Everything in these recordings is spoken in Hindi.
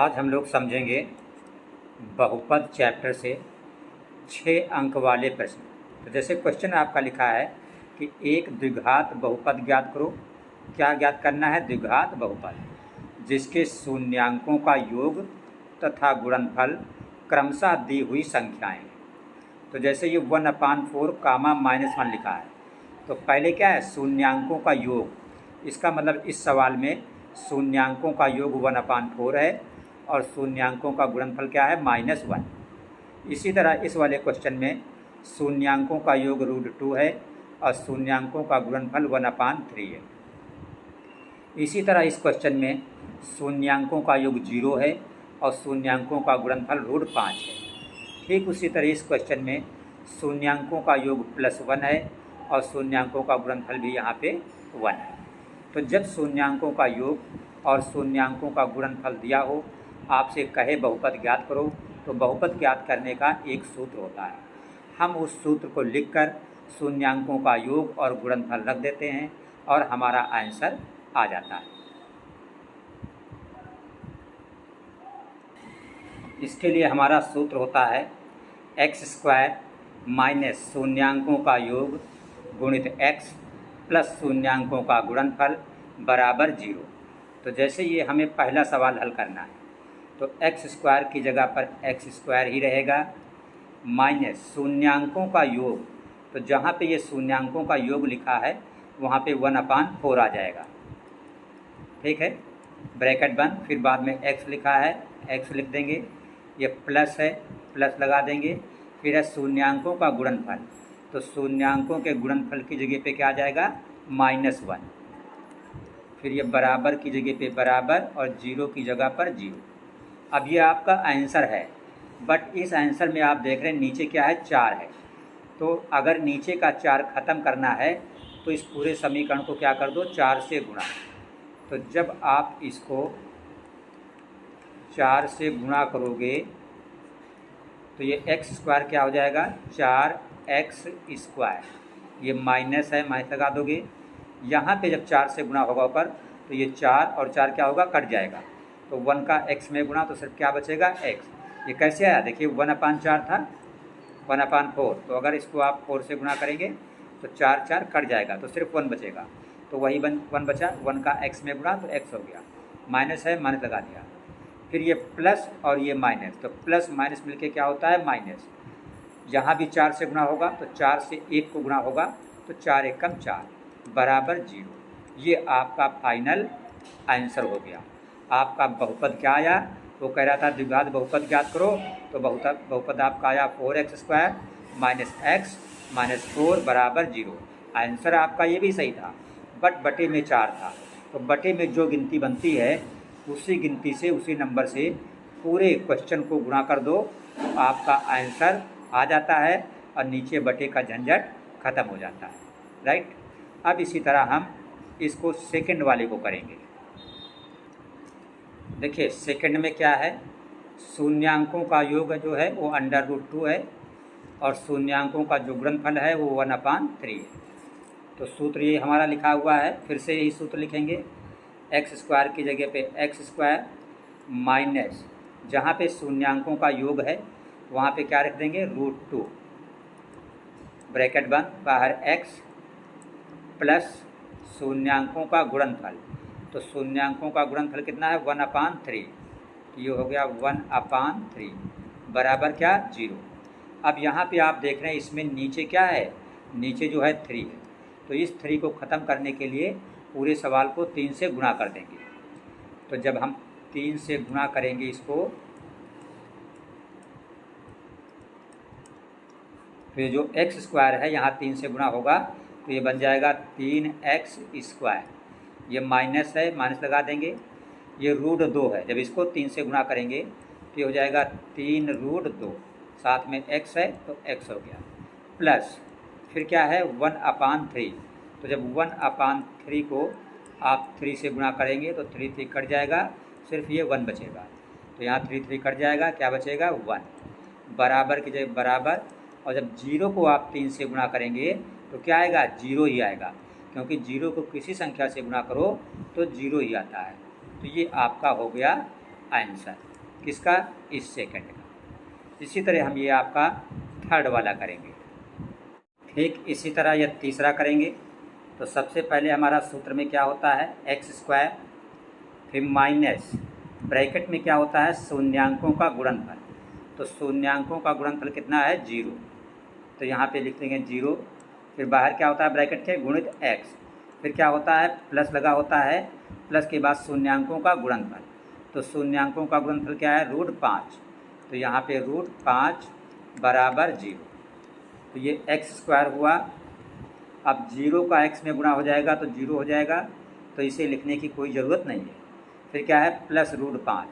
आज हम लोग समझेंगे बहुपद चैप्टर से 6 अंक वाले प्रश्न। तो जैसे क्वेश्चन आपका लिखा है कि एक द्विघात बहुपद ज्ञात करो। क्या ज्ञात करना है? द्विघात बहुपद जिसके शून्यांकों का योग तथा गुणनफल क्रमशः दी हुई संख्याएं। तो जैसे ये 1/4 कामा -1 लिखा है, तो पहले क्या है? शून्यांकों का योग। इसका मतलब इस सवाल में शून्यांकों का योग 1/4 है और शून्यांकों का गुणनफल क्या है? -1। इसी तरह इस वाले क्वेश्चन में शून्यांकों का योग √2 है और शून्यांकों का गुणनफल 1/3 है। इसी तरह इस क्वेश्चन में शून्यांकों का योग 0 है और शून्यांकों का गुणनफल √5 है। ठीक उसी तरह इस क्वेश्चन में शून्यांकों का योग +1 है और शून्यांकों का गुणनफल भी यहाँ पे 1 है। तो जब शून्यांकों का योग और शून्यांकों का गुणनफल दिया हो, आपसे कहे बहुपद ज्ञात करो, तो बहुपद ज्ञात करने का एक सूत्र होता है। हम उस सूत्र को लिखकर शून्यांकों का योग और गुणनफल रख देते हैं और हमारा आंसर आ जाता है। इसके लिए हमारा सूत्र होता है x² माइनस शून्यांकों का योग गुणित x प्लस शून्यांकों का गुणनफल बराबर 0। तो जैसे ये हमें पहला सवाल हल करना है, तो x² की जगह पर x² ही रहेगा माइनस शून्यांकों का योग। तो जहाँ पे ये शून्यांकों का योग लिखा है वहाँ पे 1/4 आ जाएगा। ठीक है, ब्रैकेट बंद। फिर बाद में x लिखा है, x लिख देंगे। ये प्लस है, प्लस लगा देंगे। फिर है शून्यांकों का गुणनफल, तो शून्यांकों के गुणनफल की जगह पे क्या आ जाएगा? -1। फिर ये बराबर की जगह पे बराबर और 0 की जगह पर 0। अब ये आपका आंसर है, बट इस आंसर में आप देख रहे हैं नीचे क्या है? 4 है। तो अगर नीचे का 4 ख़त्म करना है तो इस पूरे समीकरण को क्या कर दो? 4 से गुणा। तो जब आप इसको 4 से गुणा करोगे तो ये x² क्या हो जाएगा? 4x²। ये माइनस है, माइनस लगा दोगे। यहाँ पे जब 4 से गुणा होगा ऊपर, तो ये 4 और 4 क्या होगा? कट जाएगा। तो 1 का x में गुणा तो सिर्फ क्या बचेगा? x। ये कैसे आया? देखिए 1/4 था, 1/4। तो अगर इसको आप 4 से गुणा करेंगे तो 4 4 कट जाएगा, तो सिर्फ 1 बचेगा। तो वही 1 बचा। 1 का x में गुणा तो x हो गया। माइनस है, माइनस लगा दिया। फिर ये प्लस और ये माइनस, तो प्लस माइनस मिलके क्या होता है? माइनस। यहाँ भी 4 से गुणा होगा तो 4 से 1 को गुणा होगा तो 4 × 4 बराबर 0। ये आपका फाइनल आंसर हो गया। आपका बहुपद क्या आया? वो कह रहा था द्विघात बहुपद ज्ञात करो, तो बहुपद आपका आया 4x² माइनस x माइनस 4 बराबर 0। आंसर आपका ये भी सही था, बट बटे में 4 था। तो बटे में जो गिनती बनती है उसी गिनती से, उसी नंबर से पूरे क्वेश्चन को गुणा कर दो, तो आपका आंसर आ जाता है और नीचे बटे का झंझट ख़त्म हो जाता है। राइट। अब इसी तरह हम इसको सेकंड वाले को करेंगे। देखिए सेकंड में क्या है? शून्यांकों का योग जो है वो √2 है और शून्यांकों का जो गुणनफल है वो 1/3 है। तो सूत्र ये हमारा लिखा हुआ है। फिर से यही सूत्र लिखेंगे, x² की जगह पे x² माइनस जहाँ पे शून्यांकों का योग है वहाँ पे क्या रख देंगे? √2 ब्रैकेट बंद, बाहर x प्लस शून्यांकों का गुणनफल। तो शून्यांकों का गुणनफल कितना है? 1/3। ये हो गया 1/3 बराबर क्या? 0। अब यहाँ पे आप देख रहे हैं इसमें नीचे क्या है? नीचे जो है 3 है। तो इस 3 को ख़त्म करने के लिए पूरे सवाल को 3 से गुणा कर देंगे। तो जब हम 3 से गुणा करेंगे इसको, तो ये जो x² है यहाँ 3 से गुणा होगा तो ये बन जाएगा 3x²। ये माइनस है, माइनस लगा देंगे। ये √2 है, जब इसको 3 से गुणा करेंगे तो ये हो जाएगा 3√2। साथ में x है तो x हो गया। प्लस फिर क्या है? 1/3। तो जब 1/3 को आप 3 से गुणा करेंगे तो 3 3 कट जाएगा, सिर्फ ये 1 बचेगा। तो यहाँ 3 3 कट जाएगा, क्या बचेगा? 1 बराबर की जगह बराबर। और जब 0 को आप 3 से गुणा करेंगे तो क्या आएगा? 0 ही आएगा, क्योंकि 0 को किसी संख्या से गुणा करो तो 0 ही आता है। तो ये आपका हो गया आंसर। किसका? इस सेकंड का। इसी तरह हम ये आपका थर्ड वाला करेंगे। ठीक इसी तरह यह तीसरा करेंगे। तो सबसे पहले हमारा सूत्र में क्या होता है? एक्स स्क्वायर, फिर माइनस ब्रैकेट में क्या होता है? शून्यांकों का गुणनफल। तो शून्यांकों का गुणनफल कितना है? 0। तो यहाँ पे लिख देंगे 0। फिर बाहर क्या होता है ब्रैकेट के? गुणित एक्स। फिर क्या होता है? प्लस लगा होता है, प्लस के बाद शून्यांकों का गुणनफल। तो शून्यांकों का गुणनफल क्या है? √5। तो यहाँ पे √5 बराबर 0। तो ये एक्स स्क्वायर हुआ। अब 0 का एक्स में गुणा हो जाएगा तो 0 हो जाएगा, तो इसे लिखने की कोई ज़रूरत नहीं है। फिर क्या है? प्लस √5।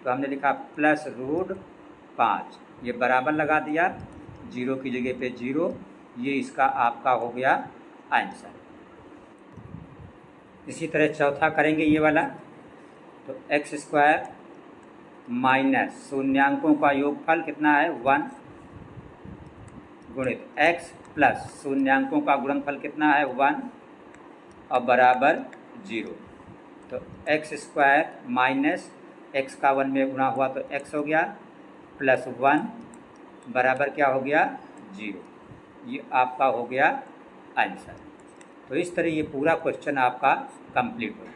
तो हमने लिखा प्लस √5, ये बराबर लगा दिया, 0 की जगह पे 0। ये इसका आपका हो गया आंसर। इसी तरह चौथा करेंगे ये वाला। तो एक्स स्क्वायर माइनस शून्यांकों का योगफल कितना है? 1 गुणित एक्स प्लस शून्यांकों का गुणनफल कितना है? 1 और बराबर 0। तो एक्स स्क्वायर माइनस एक्स का 1 में गुणा हुआ तो एक्स हो गया, प्लस 1 बराबर क्या हो गया? 0। ये आपका हो गया आंसर। तो इस तरह ये पूरा क्वेश्चन आपका कंप्लीट हो गया।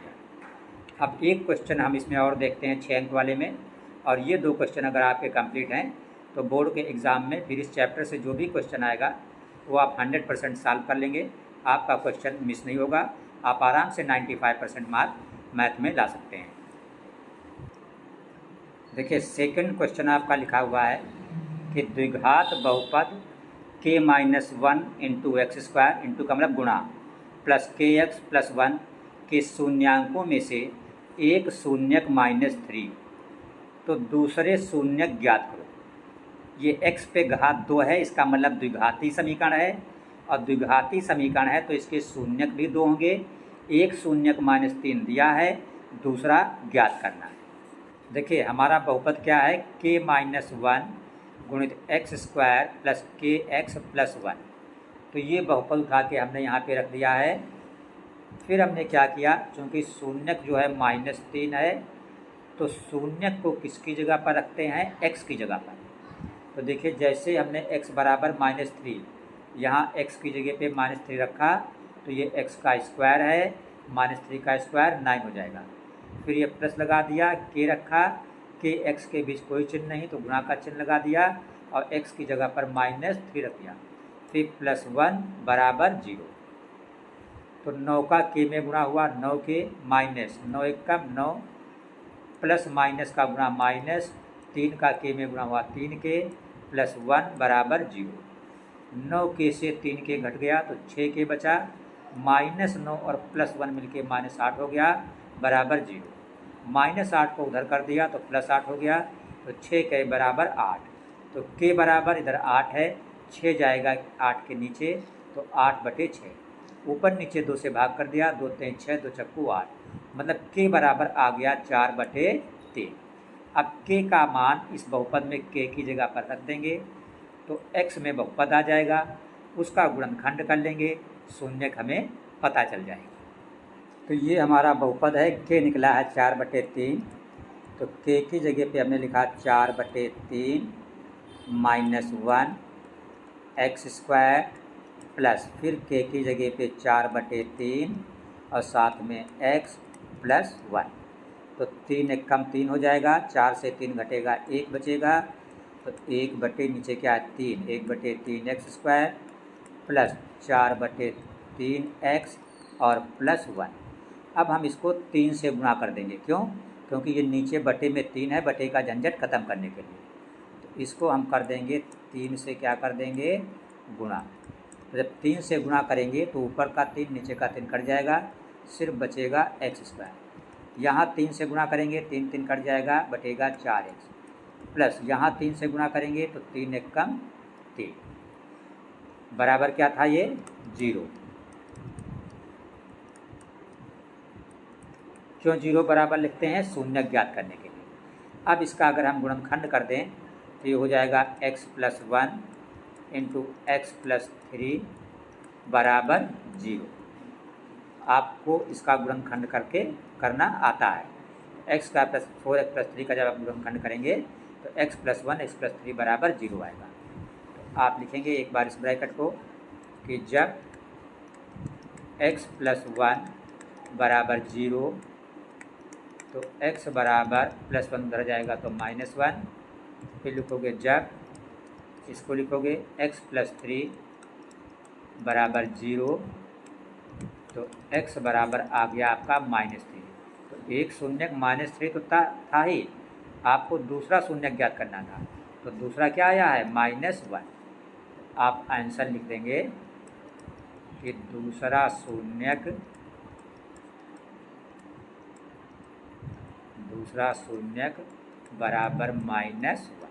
अब एक क्वेश्चन हम इसमें और देखते हैं 6 अंक वाले में, और ये 2 क्वेश्चन अगर आपके कंप्लीट हैं तो बोर्ड के एग्ज़ाम में फिर इस चैप्टर से जो भी क्वेश्चन आएगा वो आप 100% सॉल्व कर लेंगे। आपका क्वेश्चन मिस नहीं होगा, आप आराम से 95% मार्क मैथ में ला सकते हैं। देखिए सेकंड क्वेश्चन आपका लिखा हुआ है कि द्विघात बहुपद k-1 into x square into का मतलब गुणा प्लस kx+1 के शून्यांकों में से एक शून्यक -3, तो दूसरे शून्यक ज्ञात करो। ये x पे घात 2 है, इसका मतलब द्विघाती समीकरण है, और द्विघाती समीकरण है तो इसके शून्यक भी 2 होंगे। एक शून्यक -3 दिया है, दूसरा ज्ञात करना है। देखिए हमारा बहुपद क्या है? k-1 गुणित एक्स स्क्वायर प्लस kx+1। तो ये बहुपद उठा के हमने यहाँ पे रख दिया है। फिर हमने क्या किया, चूँकि शून्यक जो है -3 है, तो शून्यक को किसकी जगह पर रखते हैं? x की जगह पर। तो देखिए जैसे हमने x बराबर -3, यहाँ x की जगह पे -3 रखा, तो ये x का स्क्वायर है, -3 का स्क्वायर 9 हो जाएगा। फिर ये प्लस लगा दिया, k रखा, k x के बीच कोई चिन्ह नहीं तो गुणा का चिन्ह लगा दिया, और x की जगह पर -3 रख दिया। फिर +1 बराबर 0। तो 9 का k में गुणा हुआ, 9 के माइनस 9 1 का 9, प्लस माइनस का गुणा माइनस, 3 का k में गुणा हुआ 3 के, +1 बराबर 0। 9 के से 3 के घट गया तो 6 के बचा, -9 और +1 मिलके -8 हो गया, बराबर 0। -8 को उधर कर दिया तो +8 हो गया, तो 6 के बराबर 8। तो k बराबर इधर 8 है, 6 जाएगा 8 के नीचे, तो 8/6। ऊपर नीचे 2 से भाग कर दिया, 2 3 6, 2 चक्कू 8, मतलब k बराबर आ गया 4/3। अब k का मान इस बहुपद में k की जगह पर रख देंगे, तो x में बहुपद आ जाएगा, उसका गुणनखंड कर लेंगे, शून्यक हमें पता चल जाएगा। तो ये हमारा बहुपद है, k निकला है 4/3। तो k की जगह पे हमने लिखा 4/3 -1 एक्स स्क्वायर, प्लस फिर k की जगह पे 4/3 और साथ में x +1। तो 3 एक कम 3 हो जाएगा, 4 से 3 घटेगा 1 बचेगा, तो 1 नीचे क्या है 3, 1/3 एक्स स्क्वायर प्लस 4/3 एक्स और +1। अब हम इसको 3 से गुणा कर देंगे, क्यों? क्योंकि ये नीचे बटे में 3 है, बटे का झंझट ख़त्म करने के लिए। तो इसको हम कर देंगे 3 से, क्या कर देंगे? गुणा। तो जब 3 से गुणा करेंगे तो ऊपर का 3 नीचे का 3 कट जाएगा, सिर्फ बचेगा एक्स स्क्वायर। यहाँ 3 से गुणा करेंगे, 3 3 कट जाएगा, बटेगा 4x, प्लस यहाँ 3 से गुणा करेंगे तो 3 एक कम 3, बराबर क्या था ये? 0। क्यों 0 बराबर लिखते हैं? शून्य ज्ञात करने के लिए। अब इसका अगर हम गुणनखंड कर दें तो ये हो जाएगा x+1 इंटू x+3 बराबर 0। आपको इसका गुणनखंड करके करना आता है। एक्स का प्लस 4x+3 का जब आप गुणनखंड करेंगे तो x+1 x+3 बराबर 0 आएगा। तो आप लिखेंगे एक बार इस ब्रैकेट को कि जब x+1 बराबर 0 तो x बराबर +1 उधर जाएगा तो -1, फिर लिखोगे जब इसको लिखोगे x+3 बराबर 0 तो x बराबर आ गया आपका -3। तो एक शून्य -3 तो था ही, आपको दूसरा शून्य ज्ञात करना था, तो दूसरा क्या आया है -1। आप आंसर लिख देंगे कि दूसरा शून्यक बराबर -1।